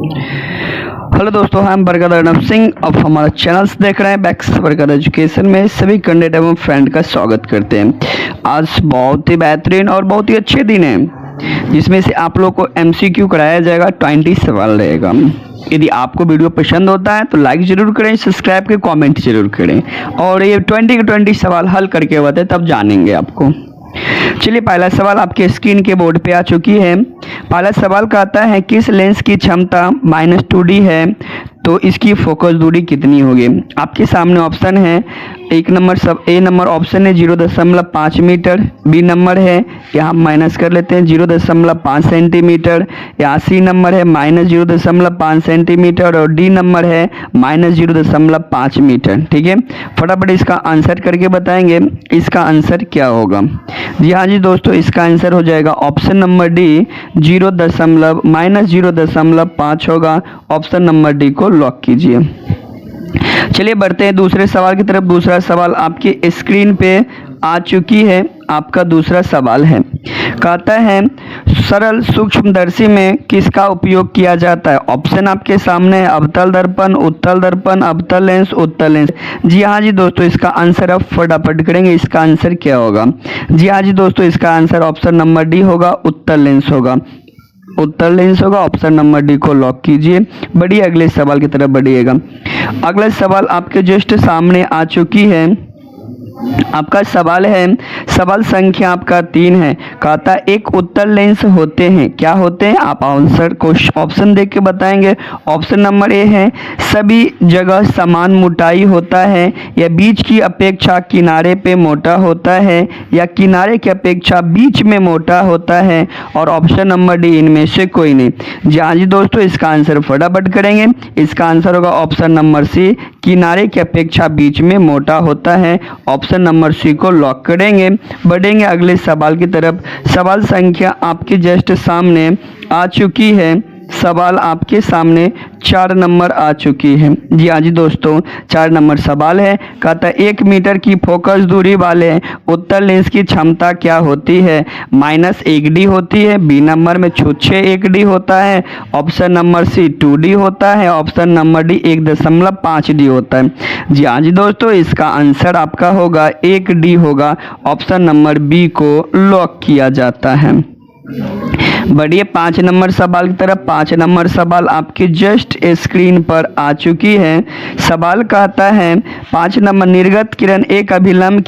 Hello दोस्तों, हम बरकत अर्नब सिंह अब हमारा चैनल्स देख रहे हैं। बैक्स बरकत एजुकेशन में सभी कैंडिडेट एवं फ्रेंड का स्वागत करते हैं। आज बहुत ही बेहतरीन और बहुत ही अच्छे दिन है जिसमें से आप लोग को MCQ कराया जाएगा। 20 सवाल रहेगा। यदि आपको वीडियो पसंद होता है तो लाइक जरूर करें, सब्सक्राइब के कमेंट जरूर करें और ये 20 के 20 सवाल हल करके बताए तब जानेंगे आपको। चलिए, पहला सवाल आपके स्क्रीन के बोर्ड पे आ चुकी है। पहला सवाल कहता है किस लेंस की क्षमता -2D है तो इसकी फोकस दूरी कितनी होगी। आपके सामने ऑप्शन है। एक नंबर ए नंबर ऑप्शन है 0.5 मीटर, बी नंबर है यहाँ माइनस कर लेते हैं 0.5 सेंटीमीटर, यहाँ सी नंबर है -0.5 सेंटीमीटर और डी नंबर है -0.5 मीटर। ठीक है, फटाफट इसका आंसर करके बताएंगे इसका आंसर क्या होगा। जी हाँ जी दोस्तों, इसका आंसर हो जाएगा ऑप्शन नंबर डी -0.5 होगा। ऑप्शन नंबर डी को लॉक कीजिए। चलिए बढ़ते हैं दूसरे सवाल की तरफ। दूसरा सवाल आपके स्क्रीन पे आ चुकी है। आपका दूसरा सवाल है, कहता है सरल सूक्ष्मदर्शी में किसका उपयोग किया जाता है। ऑप्शन आपके सामने है अवतल दर्पण, उत्तल दर्पण, अवतल लेंस, उत्तल लेंस। जी हाँ जी दोस्तों, इसका आंसर आप फटाफट करेंगे। इसका आंसर क्या होगा। जी हाँ जी दोस्तों, इसका आंसर ऑप्शन नंबर डी होगा, उत्तल लेंस होगा। उत्तर लेंस होगा। ऑप्शन नंबर डी को लॉक कीजिए। बढ़िए, अगले सवाल की तरफ बढ़िएगा। अगला सवाल आपके जस्ट सामने आ चुकी है। आपका सवाल है, सवाल संख्या आपका 3 है। कहता है एक उत्तल लेंस होते हैं, क्या होते हैं। आप आंसर को ऑप्शन देख के बताएंगे। ऑप्शन नंबर ए है सभी जगह समान मोटाई होता है, या बीच की अपेक्षा किनारे पे मोटा होता है, या किनारे की अपेक्षा बीच में मोटा होता है, और ऑप्शन नंबर डी इनमें से कोई नहीं। जी हाँ जी दोस्तों, इसका आंसर फटाफट करेंगे। इसका आंसर होगा ऑप्शन नंबर सी, किनारे की अपेक्षा बीच में मोटा होता है। ऑप्शन नंबर सी को लॉक करेंगे। बढ़ेंगे अगले सवाल की तरफ। सवाल संख्या आपके जस्ट सामने आ चुकी है। सवाल आपके सामने 4 नंबर आ चुकी है। जी हाँ जी दोस्तों, 4 नंबर सवाल है। कहता है 1 मीटर की फोकस दूरी वाले उत्तल लेंस की क्षमता क्या होती है। -1D होती है, बी नंबर में 1D होता है, ऑप्शन नंबर सी 2D होता है, ऑप्शन नंबर डी 1.5D होता है। जी हाँ जी दोस्तों, इसका आंसर आपका होगा 1D होगा। ऑप्शन नंबर बी को लॉक किया जाता है। बढ़िए 5 नंबर सवाल की तरफ। 5 नंबर सवाल आपकी जस्ट स्क्रीन पर आ चुकी है। सवाल कहता है 5 नंबर निर्गत किरण एक अभिलंब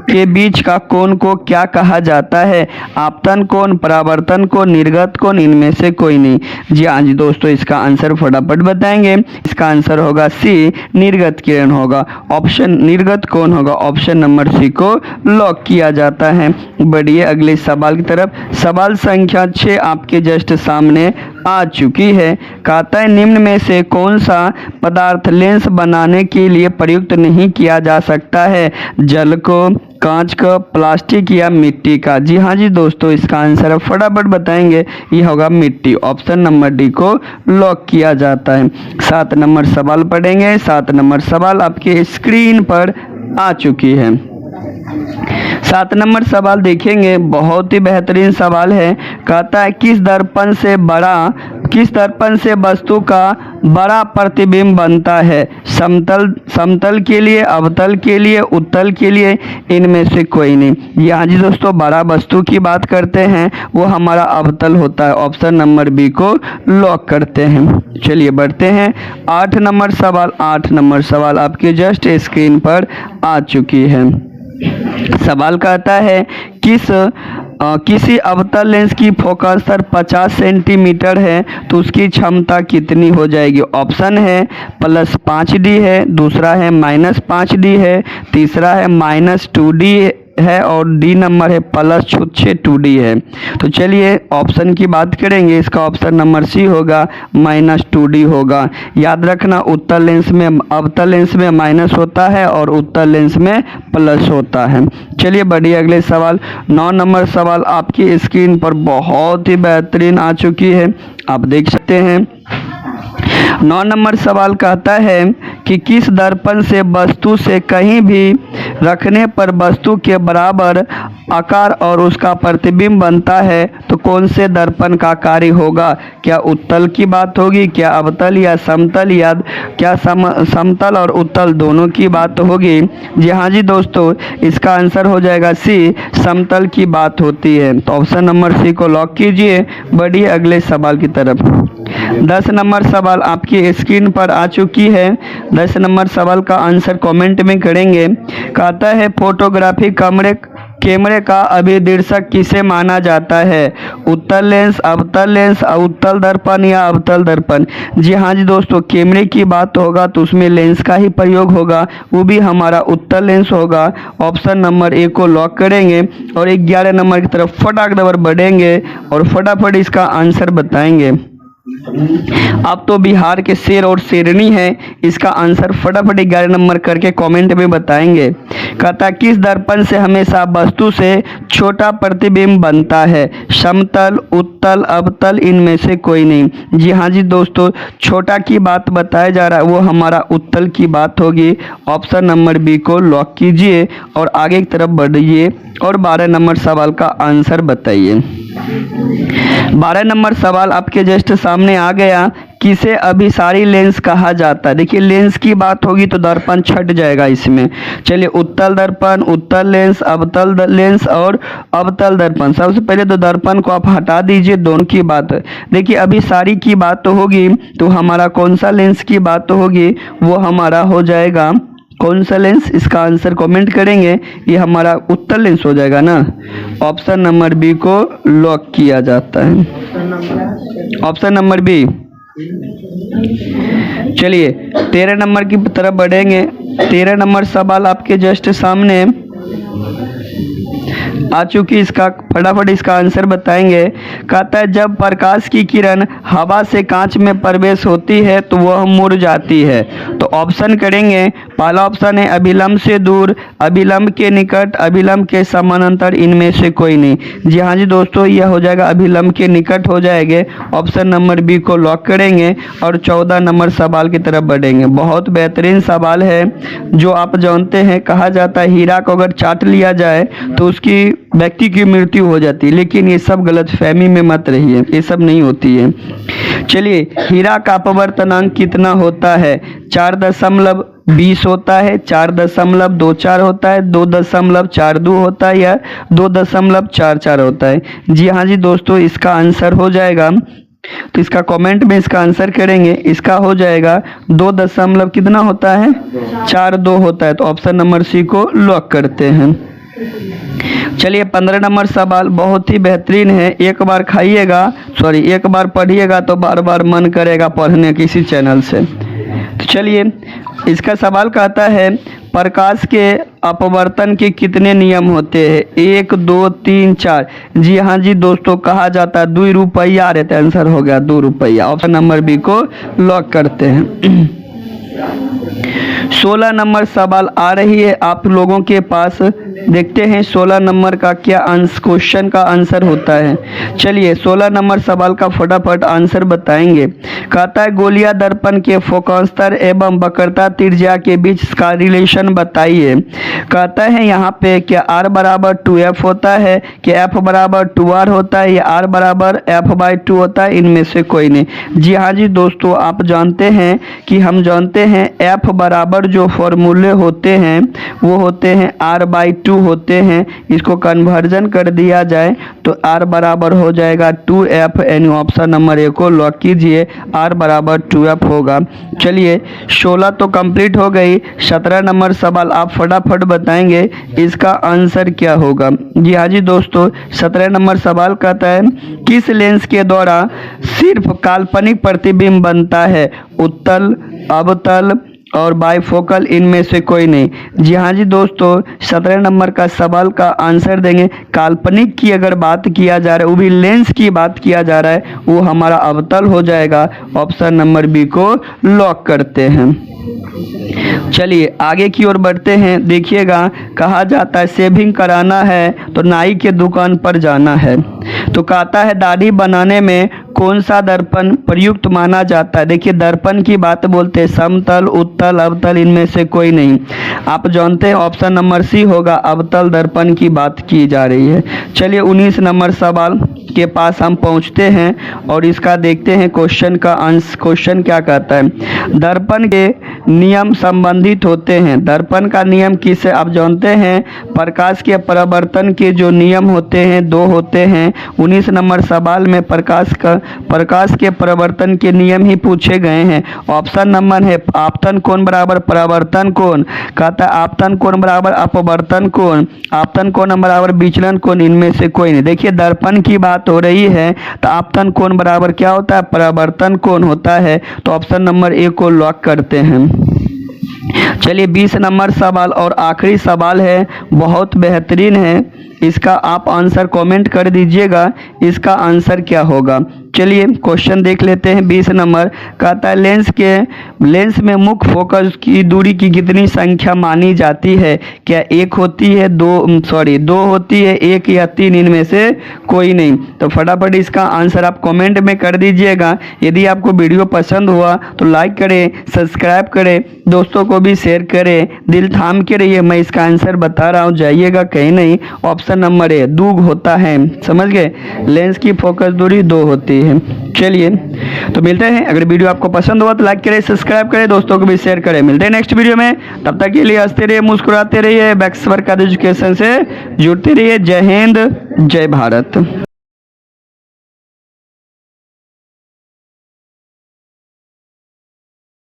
के बीच का कोण को क्या कहा जाता है। आपतन कोण, परावर्तन कोण, निर्गत कोण, इनमें से कोई नहीं। जी हाँ जी दोस्तों, इसका आंसर फटाफट बताएंगे। इसका आंसर होगा सी, निर्गत किरण होगा। ऑप्शन निर्गत कोण होगा। ऑप्शन नंबर सी को लॉक किया जाता है। बढ़िए अगले सवाल की तरफ। सवाल संख्या 6 आपके जस्ट सामने आ चुकी है। कहता है निम्न में से कौन सा पदार्थ लेंस बनाने के लिए प्रयुक्त नहीं किया जा सकता है। जल को, कांच का, प्लास्टिक या मिट्टी का। जी हाँ जी दोस्तों, इसका आंसर आप फटाफट बताएंगे। ये होगा मिट्टी। ऑप्शन नंबर डी को लॉक किया जाता है। 7 नंबर सवाल पढ़ेंगे। 7 नंबर सवाल आपके स्क्रीन पर आ चुकी है। 7 नंबर सवाल देखेंगे, बहुत ही बेहतरीन सवाल है। कहता है किस दर्पण से वस्तु का बड़ा प्रतिबिंब बनता है। समतल के लिए, अवतल के लिए, उत्तल के लिए, इनमें से कोई नहीं। यहाँ जी दोस्तों, बड़ा वस्तु की बात करते हैं वो हमारा अवतल होता है। ऑप्शन नंबर बी को लॉक करते हैं। चलिए बढ़ते हैं 8 नंबर सवाल। 8 नंबर सवाल आपके जस्ट स्क्रीन पर आ चुकी है। सवाल कहता है किसी अवतल लेंस की फोकस पर 50 सेंटीमीटर है तो उसकी क्षमता कितनी हो जाएगी। ऑप्शन है +5D है, दूसरा है -5D है, तीसरा है -2D है और डी नंबर है +6D है। तो चलिए ऑप्शन की बात करेंगे। इसका ऑप्शन नंबर सी होगा, -2D होगा। याद रखना, उत्तल लेंस में, अवतल लेंस में माइनस होता है और उत्तल लेंस में प्लस होता है। चलिए बढ़िए अगले सवाल। 9 नंबर सवाल आपकी स्क्रीन पर बहुत ही बेहतरीन आ चुकी है, आप देख सकते हैं। 9 नंबर सवाल कहता है कि किस दर्पण से वस्तु से कहीं भी रखने पर वस्तु के बराबर आकार और उसका प्रतिबिंब बनता है, तो कौन से दर्पण का कार्य होगा? क्या उत्तल की बात होगी, क्या अवतल या समतल, या क्या समतल और उत्तल दोनों की बात होगी? जी हाँ जी दोस्तों, इसका आंसर हो जाएगा सी, समतल की बात होती है। तो ऑप्शन नंबर सी को लॉक कीजिए। बढ़िए अगले सवाल की तरफ। 10 नंबर सवाल आपकी स्क्रीन पर आ चुकी है। 10 नंबर सवाल का आंसर कमेंट में करेंगे। कहता है फोटोग्राफी कैमरे का अभिदर्शक किसे माना जाता है? उत्तल लेंस, अवतल लेंस, उत्तल दर्पण या अवतल दर्पण? जी हाँ जी दोस्तों, कैमरे की बात होगा तो उसमें लेंस का ही प्रयोग होगा, वो भी हमारा उत्तल लेंस होगा। ऑप्शन नंबर ए को लॉक करेंगे और 11 नंबर की तरफ फटाक दबर बढ़ेंगे और फटाफट इसका आंसर बताएंगे। आप तो बिहार के शेर और शेरनी हैं, इसका आंसर फटाफट 11 नंबर करके कमेंट में बताएंगे। कहता किस दर्पण से हमेशा वस्तु से छोटा प्रतिबिंब बनता है? समतल, उत्तल, अवतल, इनमें से कोई नहीं। जी हाँ जी दोस्तों, छोटा की बात बताया जा रहा है, वो हमारा उत्तल की बात होगी। ऑप्शन नंबर बी को लॉक कीजिए और आगे की तरफ बढ़िए और 12 नंबर सवाल का आंसर बताइए। 12 नंबर सवाल आपके जस्ट सामने आ गया। किसे अभिसारी लेंस कहा जाता है? देखिए लेंस की बात होगी तो दर्पण छट जाएगा इसमें। चलिए उत्तल दर्पण, उत्तल लेंस, अवतल लेंस और अवतल दर्पण। सबसे पहले तो दर्पण को आप हटा दीजिए, दोनों की बात है। देखिए अभिसारी की बात तो होगी तो हमारा कौन सा लेंस की बात तो होगी, वो हमारा हो जाएगा कौन सा लेंस? इसका आंसर कमेंट करेंगे। ये हमारा उत्तल लेंस हो जाएगा ना। ऑप्शन नंबर बी को लॉक किया जाता है। Option number B. चलिए 13 नंबर की तरफ बढ़ेंगे। 13 नंबर सवाल आपके जस्ट सामने आ चुकी, इसका फटाफट इसका आंसर बताएंगे। कहता है जब प्रकाश की किरण हवा से कांच में प्रवेश होती है तो वह मुड़ जाती है। तो ऑप्शन करेंगे। पहला ऑप्शन है अभिलंब से दूर, अभिलंब के निकट, अभिलंब के समानांतर, इनमें से कोई नहीं। जी हाँ जी दोस्तों, यह हो जाएगा अभिलंब के निकट हो जाएंगे। ऑप्शन नंबर बी को लॉक करेंगे और 14 नंबर सवाल की तरफ बढ़ेंगे। बहुत बेहतरीन सवाल है जो आप जानते हैं, कहा जाता है हीरा को अगर चाट लिया जाए तो उसकी व्यक्ति की मृत्यु हो जाती है, लेकिन ये सब गलत फहमी में मत रहिए, ये सब नहीं होती है। चलिए हीरा का अपवर्तनांक कितना होता है? 4.20 होता है, 4.24 होता है, 2.42 होता है या 2.44 होता है? जी हाँ जी दोस्तों, इसका आंसर हो जाएगा, तो इसका कमेंट में इसका आंसर करेंगे। इसका हो जाएगा 2 कितना होता है? 42 होता है। तो ऑप्शन नंबर सी को लॉक करते हैं। चलिए 15 नंबर सवाल बहुत ही बेहतरीन है। एक बार खाइएगा, सॉरी एक बार पढ़िएगा तो बार बार मन करेगा पढ़ने किसी चैनल से। तो चलिए इसका सवाल कहता है प्रकाश के अपवर्तन के कितने नियम होते हैं? 1, 2, 3, 4। जी हाँ जी दोस्तों, कहा जाता है 2 रुपया रहता है। आंसर हो गया 2 रुपया। ऑप्शन नंबर बी को लॉक करते हैं। 16 नंबर सवाल आ रही है आप लोगों के पास। देखते हैं 16 नंबर का क्या क्वेश्चन का आंसर होता है। चलिए 16 नंबर सवाल का फटाफट आंसर बताएंगे। कहता है गोलियां दर्पण के फोकस्तर एवं वक्रता त्रिज्या के बीच का रिलेशन बताइए। कहता है यहाँ पे क्या r बराबर 2f होता है, क्या f बराबर 2r होता है या r बराबर f/2 होता है? इनमें से कोई नहीं। जी हाँ जी दोस्तों, आप जानते हैं कि हम जानते हैं f बराबर जो फॉर्मूले होते हैं वो होते हैं r/2 होते हैं। इसको कन्वर्जन कर दिया जाए तो r बराबर हो जाएगा 2f, यानी ऑप्शन नंबर ए को लॉक कीजिए, r बराबर 2f होगा। चलिए 16 तो कंप्लीट हो गई। 17 नंबर सवाल आप फटाफट बताएंगे इसका आंसर क्या होगा। जी हाँ जी दोस्तों, 17 नंबर सवाल कहता है किस लेंस के द्वारा सिर्फ काल्पनिक प्रतिबिंब बनता है? उत्तल, अवतल और बाइफोकल, इनमें से कोई नहीं। जी हाँ जी दोस्तों, 17 नंबर का सवाल का आंसर देंगे। काल्पनिक की अगर बात किया जा रहा है, वो भी लेंस की बात किया जा रहा है, वो हमारा अवतल हो जाएगा। ऑप्शन नंबर बी को लॉक करते हैं। चलिए आगे की ओर बढ़ते हैं। देखिएगा, कहा जाता है शेविंग कराना है तो नाई के दुकान पर जाना है। तो कहता है दाढ़ी बनाने में कौन सा दर्पण प्रयुक्त माना जाता है। देखिए दर्पण की बात बोलते हैं, समतल, उत्तल, अवतल, इनमें से कोई नहीं। आप जानते हैं ऑप्शन नंबर सी होगा, अवतल दर्पण की बात की जा रही है। चलिए 19 नंबर सवाल के पास हम पहुंचते हैं और इसका देखते हैं क्वेश्चन का आंसर। क्वेश्चन क्या कहता है, दर्पण के नियम संबंधित होते हैं। दर्पण का नियम किसे आप जानते हैं, प्रकाश के परावर्तन के जो नियम होते हैं 2 होते हैं। 19 नंबर सवाल में प्रकाश के परावर्तन के नियम ही पूछे गए हैं। ऑप्शन नंबर है आपतन कोण बराबर परावर्तन कोण, कहता है आपतन कोण बराबर अपवर्तन कोण, आपतन कोण बराबर विचलन कोण, इनमें से कोई नहीं। देखिए दर्पण की बात हो रही है तो आपतन कोण बराबर क्या होता है, परावर्तन कोण होता है। तो ऑप्शन नंबर ए को लॉक करते हैं। चलिए 20 नंबर सवाल और आखिरी सवाल है, बहुत बेहतरीन है। इसका आप आंसर कमेंट कर दीजिएगा, इसका आंसर क्या होगा। चलिए क्वेश्चन देख लेते हैं। 20 नंबर कहता है लेंस में मुख्य फोकस की दूरी की कितनी संख्या मानी जाती है। क्या 1 होती है, 2 होती है, 1 या 3, इनमें से कोई नहीं। तो फटाफट इसका आंसर आप कमेंट में कर दीजिएगा। यदि आपको वीडियो पसंद हुआ तो लाइक करें, सब्सक्राइब करें, दोस्तों को भी शेयर करें। दिल थाम के रहिए, मैं इसका आंसर बता रहा हूँ, जाइएगा कहीं नहीं। ऑप्शन नंबर ए 2 होता है, समझ गए। लेंस की फोकस दूरी 2 होती है। चलिए तो मिलते हैं, अगर वीडियो आपको पसंद हुआ तो लाइक करें, सब्सक्राइब करें, दोस्तों को भी शेयर करें। मिलते हैं नेक्स्ट वीडियो में, तब तक के लिए हंसते रहिए, मुस्कुराते रहिए, बैक्सवर्क एजुकेशन से जुड़ते रहिए। जय हिंद, जय भारत।